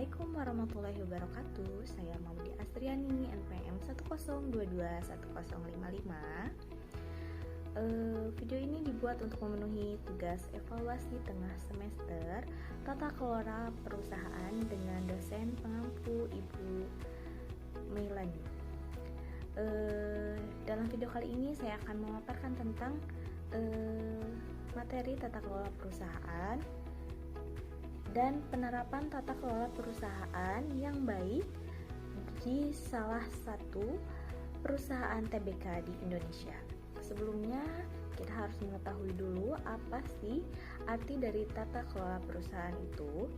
Assalamualaikum warahmatullahi wabarakatuh. Saya Maudi Astriani, NPM 102210555. Video ini dibuat untuk memenuhi tugas evaluasi tengah semester Tata Kelola Perusahaan dengan dosen pengampu Ibu Meilani. Dalam video kali ini saya akan memaparkan tentang materi tata kelola perusahaan dan penerapan tata kelola perusahaan yang baik di salah satu perusahaan TBK di Indonesia. Sebelumnya, kita harus mengetahui dulu apa sih arti dari tata kelola perusahaan itu.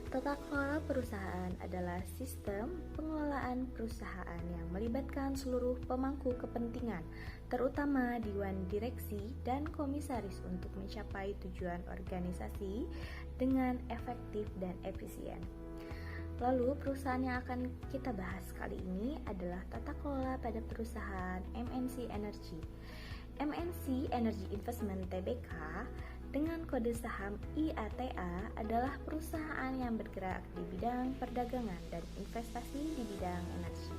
Tata kelola perusahaan adalah sistem pengelolaan perusahaan yang melibatkan seluruh pemangku kepentingan, terutama dewan direksi dan komisaris untuk mencapai tujuan organisasi dengan efektif dan efisien. Lalu, perusahaan yang akan kita bahas kali ini adalah tata kelola pada perusahaan MNC Energy. MNC Energy Investment Tbk dengan kode saham IATA adalah perusahaan yang bergerak di bidang perdagangan dan investasi di bidang energi.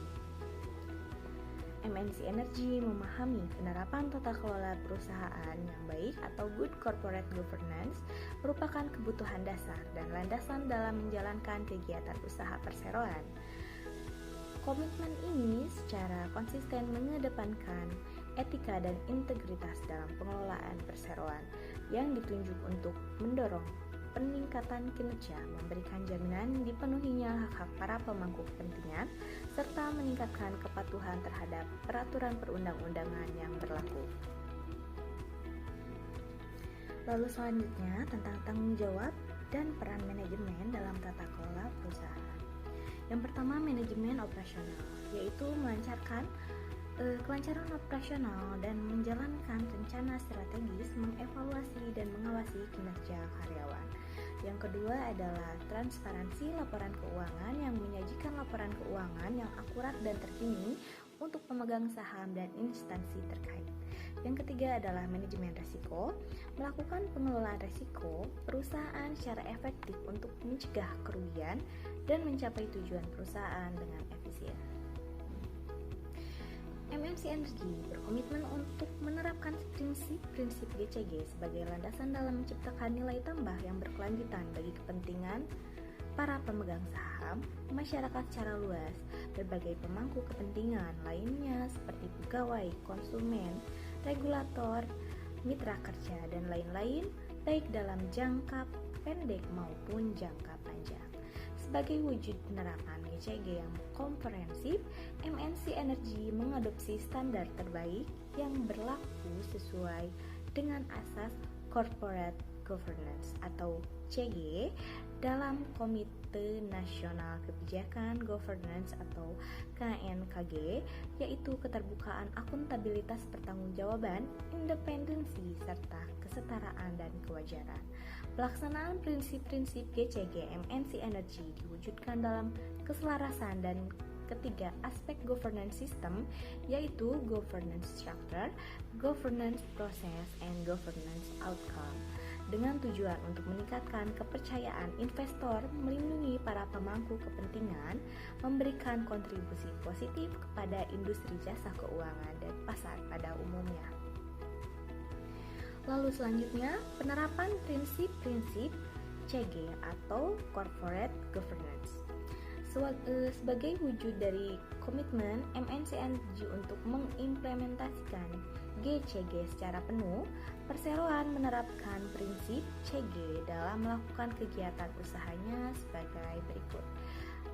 MNC Energy memahami penerapan tata kelola perusahaan yang baik atau good corporate governance merupakan kebutuhan dasar dan landasan dalam menjalankan kegiatan usaha perseroan. Komitmen ini secara konsisten mengedepankan etika dan integritas dalam pengelolaan perseroan yang ditunjuk untuk mendorong peningkatan kinerja, memberikan jaminan dipenuhinya hak-hak para pemangku kepentingan, serta meningkatkan kepatuhan terhadap peraturan perundang-undangan yang berlaku. Lalu selanjutnya tentang tanggung jawab dan peran manajemen dalam tata kelola perusahaan. Yang pertama, manajemen operasional, yaitu melancarkan kelancaran operasional dan menjalankan rencana strategis, mengevaluasi dan mengawasi kinerja karyawan. Yang kedua adalah transparansi laporan keuangan yang menyajikan laporan keuangan yang akurat dan terkini untuk pemegang saham dan instansi terkait. Yang ketiga adalah manajemen risiko, melakukan pengelolaan risiko perusahaan secara efektif untuk mencegah kerugian dan mencapai tujuan perusahaan dengan efisien. MNC Energy berkomitmen untuk menerapkan prinsip-prinsip GCG sebagai landasan dalam menciptakan nilai tambah yang berkelanjutan bagi kepentingan para pemegang saham, masyarakat secara luas, berbagai pemangku kepentingan lainnya seperti pegawai, konsumen, regulator, mitra kerja, dan lain-lain, baik dalam jangka pendek maupun jangka panjang. Sebagai wujud penerapan GCG yang komprehensif, MNC Energy mengadopsi standar terbaik yang berlaku sesuai dengan asas Corporate Governance atau CG dalam Komite Nasional Kebijakan Governance atau KNKG, yaitu keterbukaan, akuntabilitas, pertanggungjawaban, independensi, serta kesetaraan dan kewajaran. Pelaksanaan prinsip-prinsip GCG MNC Energy diwujudkan dalam keselarasan dan ketiga aspek governance system, yaitu governance structure, governance process, and governance outcome, dengan tujuan untuk meningkatkan kepercayaan investor, melindungi para pemangku kepentingan, memberikan kontribusi positif kepada industri jasa keuangan dan pasar pada umumnya. Lalu selanjutnya, penerapan prinsip-prinsip CG atau Corporate Governance. Sebagai wujud dari komitmen MNC Energy untuk mengimplementasikan GCG secara penuh, perseroan menerapkan prinsip CG dalam melakukan kegiatan usahanya sebagai berikut.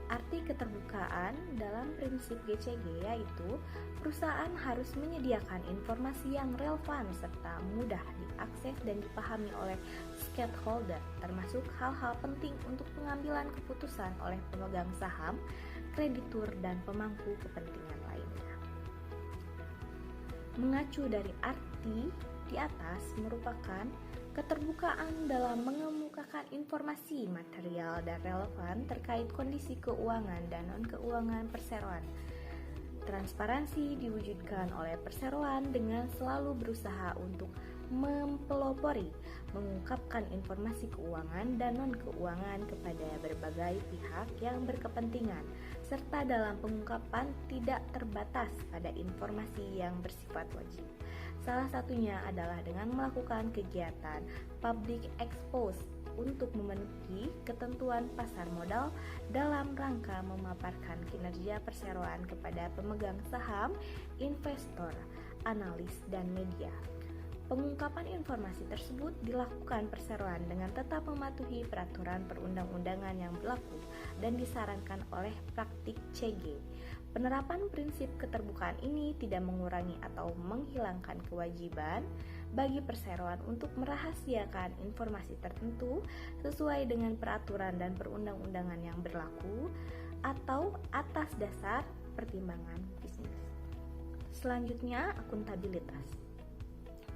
Arti keterbukaan dalam prinsip GCG yaitu perusahaan harus menyediakan informasi yang relevan serta mudah diakses dan dipahami oleh stakeholder, termasuk hal-hal penting untuk pengambilan keputusan oleh pemegang saham, kreditur, dan pemangku kepentingan lainnya. Mengacu dari arti di atas merupakan keterbukaan dalam mengemukakan informasi material dan relevan terkait kondisi keuangan dan non-keuangan perseroan. Transparansi diwujudkan oleh perseroan dengan selalu berusaha untuk mempelopori, mengungkapkan informasi keuangan dan non-keuangan kepada berbagai pihak yang berkepentingan, serta dalam pengungkapan tidak terbatas pada informasi yang bersifat wajib. Salah satunya adalah dengan melakukan kegiatan public expose untuk memenuhi ketentuan pasar modal dalam rangka memaparkan kinerja perseroan kepada pemegang saham, investor, analis, dan media. Pengungkapan informasi tersebut dilakukan perseroan dengan tetap mematuhi peraturan perundang-undangan yang berlaku dan disarankan oleh praktik CG. Penerapan prinsip keterbukaan ini tidak mengurangi atau menghilangkan kewajiban bagi perseroan untuk merahasiakan informasi tertentu sesuai dengan peraturan dan perundang-undangan yang berlaku atau atas dasar pertimbangan bisnis. Selanjutnya, akuntabilitas.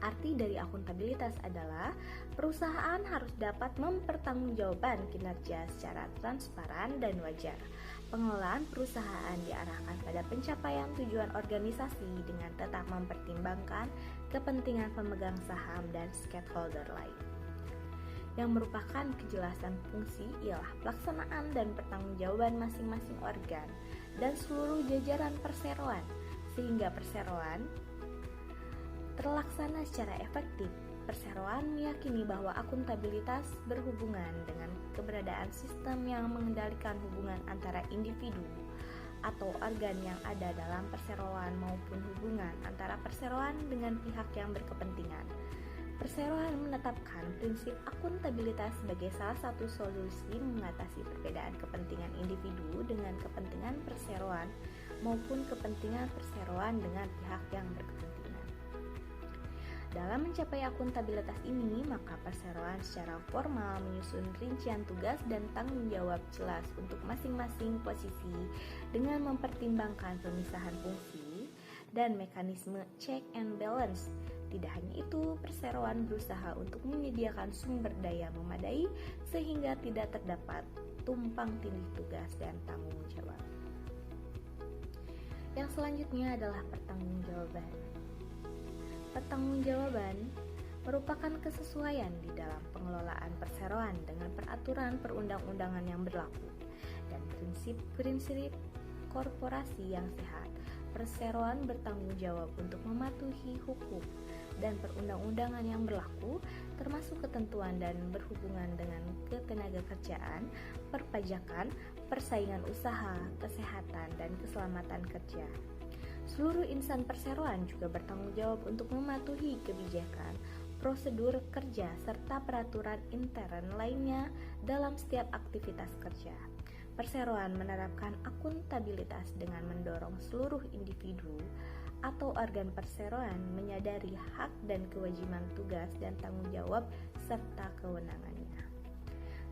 Arti dari akuntabilitas adalah perusahaan harus dapat mempertanggungjawabkan kinerja secara transparan dan wajar. Pengelolaan perusahaan diarahkan pada pencapaian tujuan organisasi dengan tetap mempertimbangkan kepentingan pemegang saham dan stakeholder lain. Yang merupakan kejelasan fungsi ialah pelaksanaan dan pertanggungjawaban masing-masing organ dan seluruh jajaran perseroan, sehingga perseroan terlaksana secara efektif. Perseroan meyakini bahwa akuntabilitas berhubungan dengan keberadaan sistem yang mengendalikan hubungan antara individu atau organ yang ada dalam perseroan maupun hubungan antara perseroan dengan pihak yang berkepentingan. Perseroan menetapkan prinsip akuntabilitas sebagai salah satu solusi mengatasi perbedaan kepentingan individu dengan kepentingan perseroan maupun kepentingan perseroan dengan pihak yang berkepentingan. Dalam mencapai akuntabilitas ini, maka perseroan secara formal menyusun rincian tugas dan tanggung jawab jelas untuk masing-masing posisi dengan mempertimbangkan pemisahan fungsi dan mekanisme check and balance. Tidak hanya itu, perseroan berusaha untuk menyediakan sumber daya memadai sehingga tidak terdapat tumpang tindih tugas dan tanggung jawab. Yang selanjutnya adalah pertanggungjawaban. Pertanggungjawaban merupakan kesesuaian di dalam pengelolaan perseroan dengan peraturan perundang-undangan yang berlaku dan prinsip-prinsip korporasi yang sehat. Perseroan bertanggung jawab untuk mematuhi hukum dan perundang-undangan yang berlaku, termasuk ketentuan dan berhubungan dengan ketenagakerjaan, perpajakan, persaingan usaha, kesehatan, dan keselamatan kerja. Seluruh insan perseroan juga bertanggung jawab untuk mematuhi kebijakan, prosedur kerja, serta peraturan intern lainnya dalam setiap aktivitas kerja. Perseroan menerapkan akuntabilitas dengan mendorong seluruh individu atau organ perseroan menyadari hak dan kewajiban tugas dan tanggung jawab serta kewenangannya.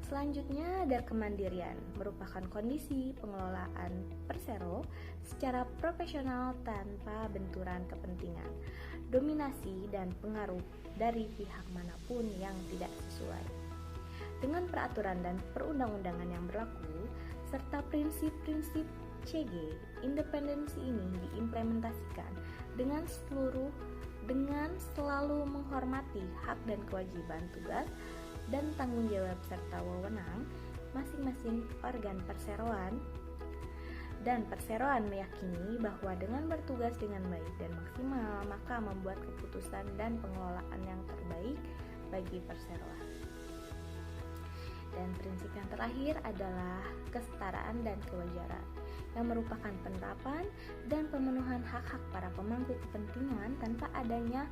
Selanjutnya ada kemandirian, merupakan kondisi pengelolaan persero secara profesional tanpa benturan kepentingan, dominasi dan pengaruh dari pihak manapun yang tidak sesuai dengan peraturan dan perundang-undangan yang berlaku, serta prinsip-prinsip CG. Independensi ini diimplementasikan dengan selalu menghormati hak dan kewajiban tugas dan tanggung jawab serta wewenang masing-masing organ perseroan, dan perseroan meyakini bahwa dengan bertugas dengan baik dan maksimal maka membuat keputusan dan pengelolaan yang terbaik bagi perseroan. Dan prinsip yang terakhir adalah kesetaraan dan kewajaran, yang merupakan penerapan dan pemenuhan hak-hak para pemangku kepentingan tanpa adanya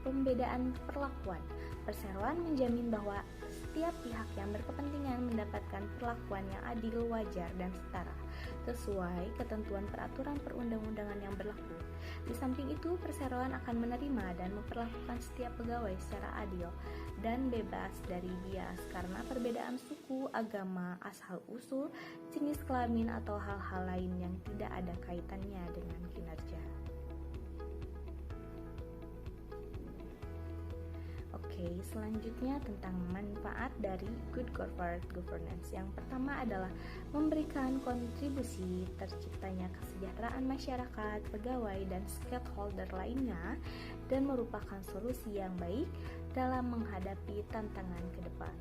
pembedaan perlakuan. Perseroan menjamin bahwa setiap pihak yang berkepentingan mendapatkan perlakuan yang adil, wajar, dan setara sesuai ketentuan peraturan perundang-undangan yang berlaku. Di samping itu, perseroan akan menerima dan memperlakukan setiap pegawai secara adil dan bebas dari bias karena perbedaan suku, agama, asal-usul, jenis kelamin, atau hal-hal lain yang tidak ada kaitannya dengan kinerja. Oke, selanjutnya tentang manfaat dari good corporate governance. Yang pertama adalah memberikan kontribusi terciptanya kesejahteraan masyarakat, pegawai, dan stakeholder lainnya, dan merupakan solusi yang baik dalam menghadapi tantangan ke depan.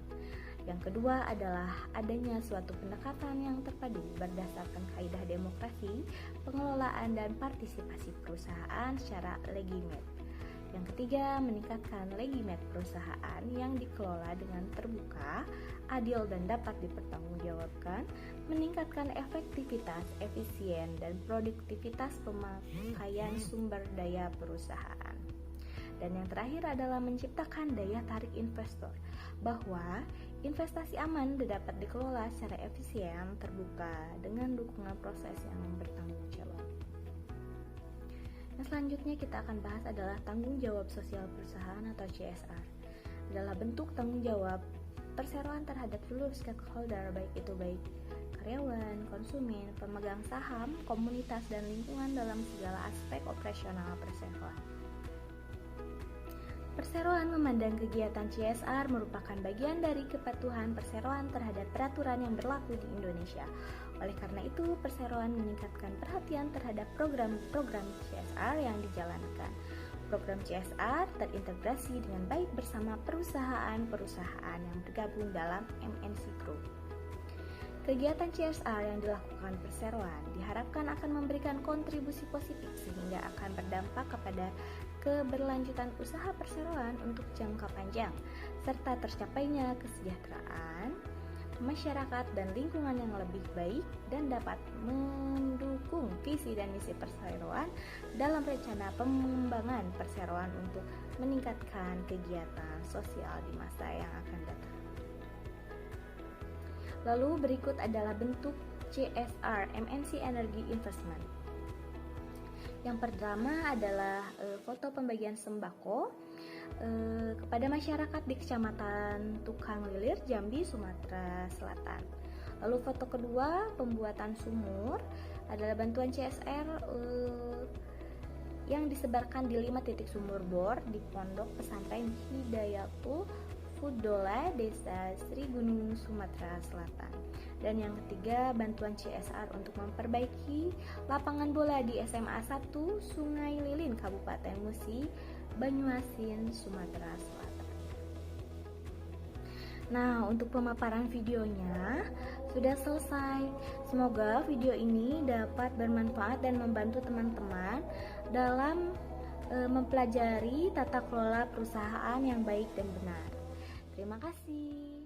Yang kedua adalah adanya suatu pendekatan yang terpadu berdasarkan kaidah demokrasi, pengelolaan, dan partisipasi perusahaan secara legitimate. Yang ketiga, meningkatkan legitimate perusahaan yang dikelola dengan terbuka, adil, dan dapat dipertanggungjawabkan, meningkatkan efektivitas, efisien, dan produktivitas pemakaian sumber daya perusahaan. Dan yang terakhir adalah menciptakan daya tarik investor, bahwa investasi aman dapat dikelola secara efisien, terbuka, dengan dukungan proses yang bertanggung jawab. Nah, selanjutnya kita akan bahas adalah tanggung jawab sosial perusahaan atau CSR. Adalah bentuk tanggung jawab perseroan terhadap seluruh stakeholder, baik karyawan, konsumen, pemegang saham, komunitas, dan lingkungan dalam segala aspek operasional perseroan. Perseroan memandang kegiatan CSR merupakan bagian dari kepatuhan perseroan terhadap peraturan yang berlaku di Indonesia. Oleh karena itu, perseroan meningkatkan perhatian terhadap program-program CSR yang dijalankan. Program CSR terintegrasi dengan baik bersama perusahaan-perusahaan yang bergabung dalam MNC Group. Kegiatan CSR yang dilakukan perseroan diharapkan akan memberikan kontribusi positif sehingga akan berdampak kepada keberlanjutan usaha perseroan untuk jangka panjang, serta tercapainya kesejahteraan masyarakat dan lingkungan yang lebih baik, dan dapat mendukung visi dan misi perseroan dalam rencana pengembangan perseroan untuk meningkatkan kegiatan sosial di masa yang akan datang. Lalu berikut adalah bentuk CSR MNC Energy Investment. Yang pertama adalah foto pembagian sembako kepada masyarakat di Kecamatan Tukang Lilir, Jambi, Sumatera Selatan. Lalu foto kedua, pembuatan sumur, adalah bantuan CSR yang disebarkan di 5 titik sumur bor di Pondok Pesantren Hidayatul Fudola, Desa Sri Gunung, Sumatera Selatan. Dan yang ketiga, bantuan CSR untuk memperbaiki lapangan bola di SMA 1 Sungai Lilin, Kabupaten Musi, Banyuasin, Sumatera Selatan. Nah, untuk pemaparan videonya sudah selesai. Semoga video ini dapat bermanfaat dan membantu teman-teman dalam mempelajari tata kelola perusahaan yang baik dan benar. Terima kasih.